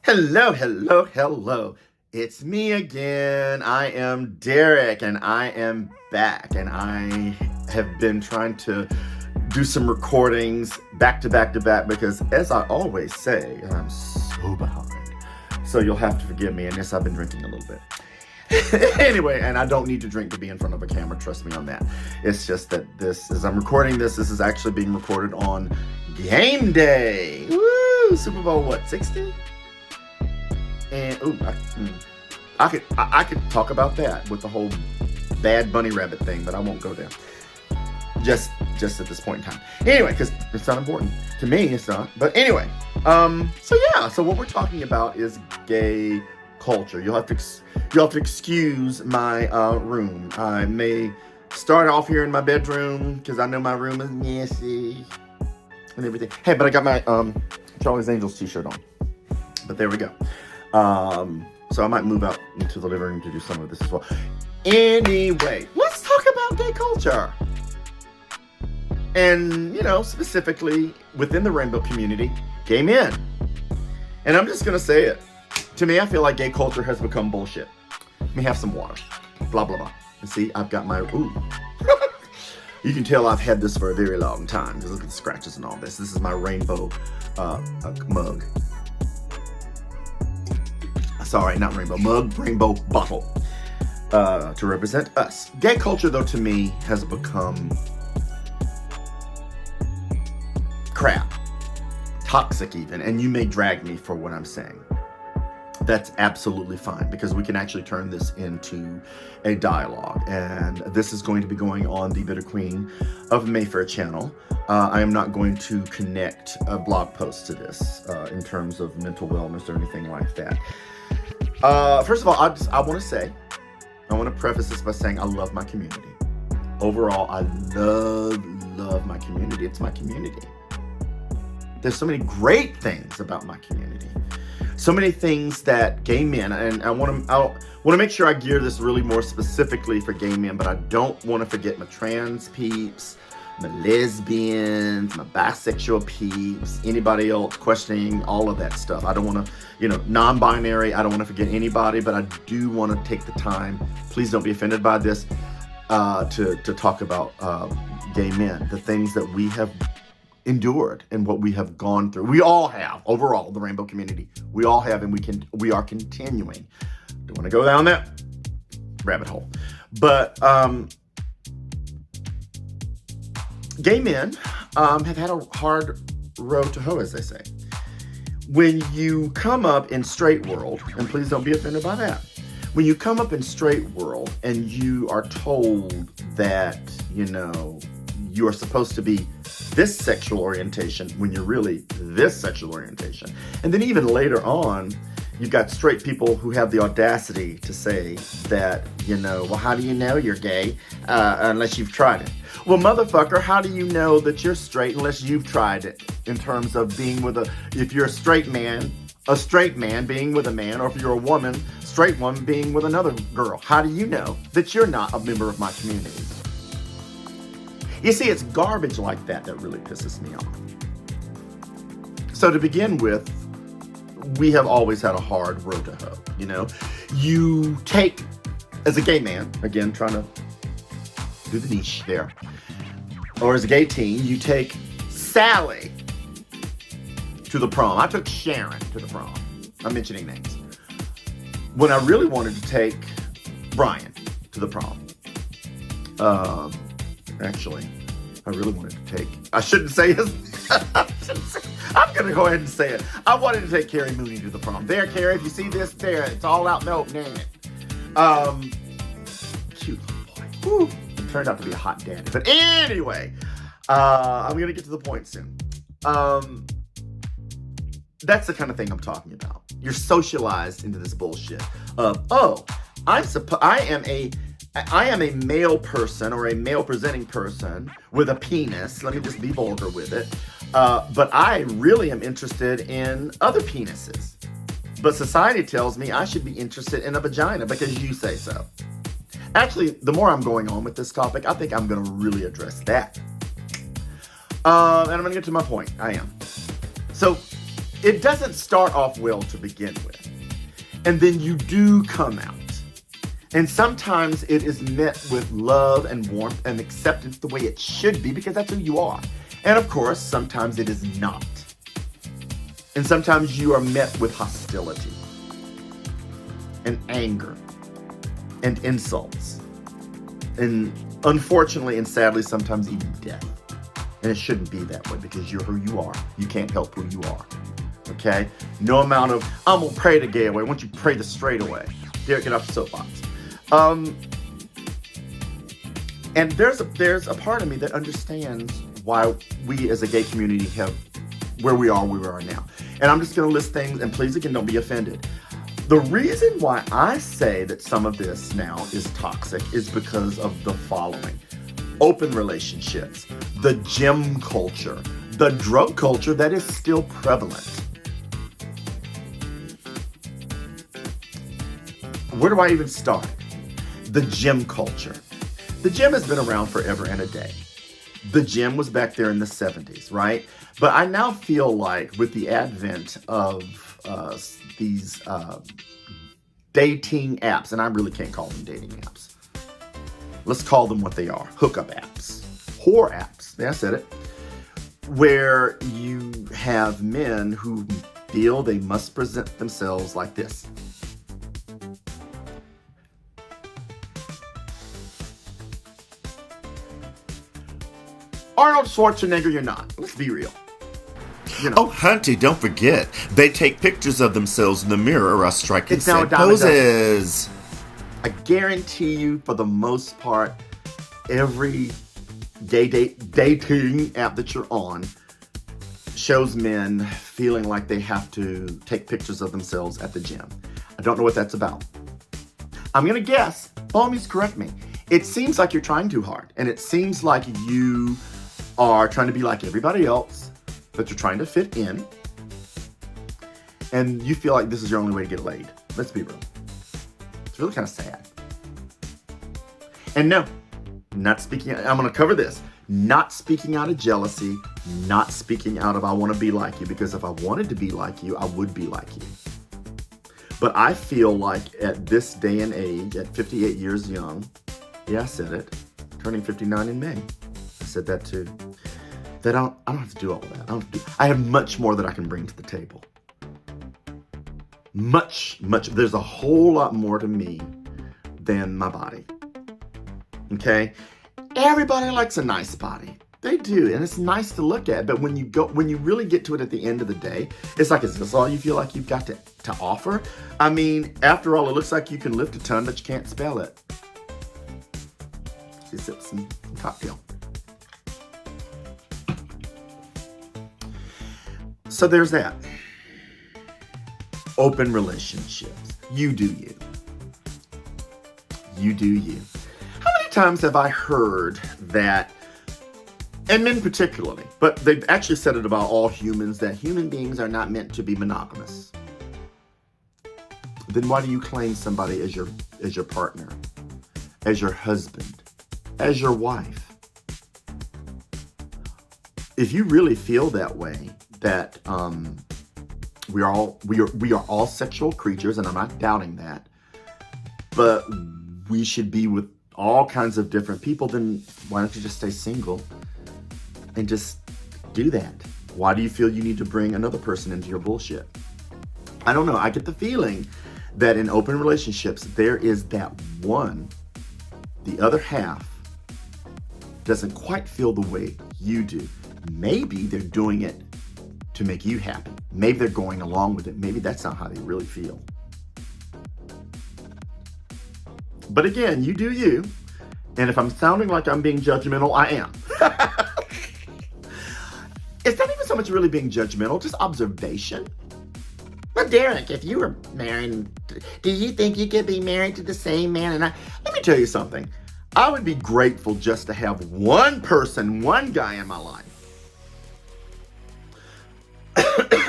Hello, hello, hello. It's me again. I am Derek and I am back. And I have been trying to do some recordings back to back to back because, as I always say, I'm so behind. So you'll have to forgive me. And yes, I've been drinking a little bit. Anyway, and I don't need to drink to be in front of a camera, trust me on that. It's just that as I'm recording this is actually being recorded on game day. Woo! Super Bowl, what, 60? And I could talk about that with the whole bad bunny rabbit thing, but I won't go there. Just at this point in time. Anyway, because it's not important to me. It's not. But anyway, so what we're talking about is gay culture. You'll have to excuse my room. I may start off here in my bedroom because I know my room is messy and everything. Hey, but I got my Charlie's Angels t-shirt on. But there we go. So I might move out into the living room to do some of this as well. Anyway, let's talk about gay culture. And, specifically within the rainbow community, gay men. And I'm just going to say it. To me, I feel like gay culture has become bullshit. Let me have some water. Blah, blah, blah. And see, I've got my, You can tell I've had this for a very long time because look at the scratches and all this. This is my rainbow mug. Sorry, not rainbow mug, rainbow bottle to represent us. Gay culture, though, to me, has become crap, toxic even, and you may drag me for what I'm saying. That's absolutely fine because we can actually turn this into a dialogue, and this is going to be going on the Bitter Queen of Mayfair channel. I am not going to connect a blog post to this in terms of mental wellness or anything like that. First of all, I want to preface this by saying I love my community. Overall, I love my community. It's my community. There's so many great things about my community. So many things that gay men, and I want to make sure I gear this really more specifically for gay men, but I don't want to forget my trans peeps, my lesbians, my bisexual peeps, anybody else questioning all of that stuff. I don't want to, non-binary, I don't want to forget anybody, but I do want to take the time, please don't be offended by this, to talk about gay men, the things that we have endured and what we have gone through. We all have, overall, the rainbow community. We all have, and we are continuing. Don't want to go down that rabbit hole. But gay men have had a hard road to hoe, as they say. When you come up in straight world, and please don't be offended by that, when you come up in straight world and you are told that, you are supposed to be this sexual orientation when you're really this sexual orientation. And then even later on, you've got straight people who have the audacity to say that, well, how do you know you're gay unless you've tried it? Well, motherfucker, how do you know that you're straight unless you've tried it in terms of being with if you're a straight man being with a man, or if you're a woman, straight woman being with another girl? How do you know that you're not a member of my community? You see, it's garbage like that really pisses me off. So to begin with, we have always had a hard road to hoe, You take, as a gay man, again, trying to do the niche there, or as a gay teen, you take Sally to the prom. I took Sharon to the prom. I'm mentioning names. When I really wanted to take Brian to the prom. Actually, I really wanted to take, I shouldn't say his, I'm going to go ahead and say it. I wanted to take Carrie Mooney to the prom. There, Carrie, if you see this, there, it's all out, no, name it. Cute little boy. Woo. It turned out to be a hot daddy. But anyway, I'm going to get to the point soon. That's the kind of thing I'm talking about. You're socialized into this bullshit of, I am a male person or a male presenting person with a penis. Let me just be vulgar with it. But I really am interested in other penises. But society tells me I should be interested in a vagina because you say so. Actually, the more I'm going on with this topic, I think I'm going to really address that. And I'm going to get to my point. I am. So it doesn't start off well to begin with. And then you do come out. And sometimes it is met with love and warmth and acceptance the way it should be because that's who you are. And of course, sometimes it is not. And sometimes you are met with hostility and anger and insults. And unfortunately and sadly, sometimes even death. And it shouldn't be that way because you're who you are. You can't help who you are. Okay? No amount of, I'm going to pray the gay away. Why don't you pray the straight away? Derek, get off the soapbox. And there's a part of me that understands why we as a gay community have where we are now. And I'm just going to list things, and please, again, don't be offended. The reason why I say that some of this now is toxic is because of the following. Open relationships, the gym culture, the drug culture that is still prevalent. Where do I even start? The gym culture. The gym has been around forever and a day. The gym was back there in the 70s, right? But I now feel like with the advent of these dating apps, and I really can't call them dating apps. Let's call them what they are, hookup apps, whore apps, yeah, I said it, where you have men who feel they must present themselves like this. Arnold Schwarzenegger, you're not. Let's be real. You know. Oh, Hunty, don't forget. They take pictures of themselves in the mirror or striking It's now a set dime a dozen. poses. I guarantee you, for the most part, every dating app that you're on shows men feeling like they have to take pictures of themselves at the gym. I don't know what that's about. I'm going to guess. Please correct me. It seems like you're trying too hard. And it seems like you are trying to be like everybody else, but you're trying to fit in. And you feel like this is your only way to get laid. Let's be real. It's really kind of sad. And no, not speaking, I'm going to cover this. Not speaking out of jealousy, not speaking out of I want to be like you, because if I wanted to be like you, I would be like you. But I feel like at this day and age, at 58 years young, yeah, I said it, turning 59 in May, I said that too, that I don't have to do all that. I have much more that I can bring to the table. Much, there's a whole lot more to me than my body. Okay? Everybody likes a nice body. They do, and it's nice to look at, but when you really get to it at the end of the day, it's like, is this all you feel like you've got to offer? I mean, after all, it looks like you can lift a ton, but you can't spell it. She sips some cocktail. So there's that. Open relationships. You do you. You do you. How many times have I heard that, and men particularly, but they've actually said it about all humans, that human beings are not meant to be monogamous. Then why do you claim somebody as your partner, as your husband, as your wife? If you really feel that way, that we are all sexual creatures, and I'm not doubting that, but we should be with all kinds of different people, then why don't you just stay single and just do that? Why do you feel you need to bring another person into your bullshit? I don't know. I get the feeling that in open relationships, there is that one, the other half doesn't quite feel the way you do. Maybe they're doing it to make you happy. Maybe they're going along with it. Maybe that's not how they really feel. But again, you do you. And if I'm sounding like I'm being judgmental, I am. It's not even so much really being judgmental, just observation. But Derek, if you were married, do you think you could be married to the same man? And let me tell you something. I would be grateful just to have one person, one guy in my life.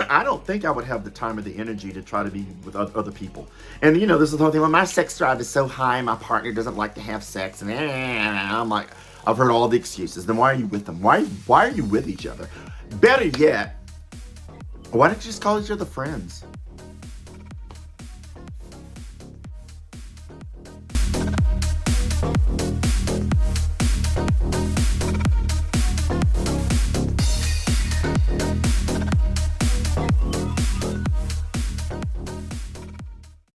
I don't think I would have the time or the energy to try to be with other people. And you know, this is the whole thing. Well, my sex drive is so high, my partner doesn't like to have sex. And I'm like, I've heard all the excuses. Then why are you with them? Why are you with each other? Better yet, Why don't you just call each other friends?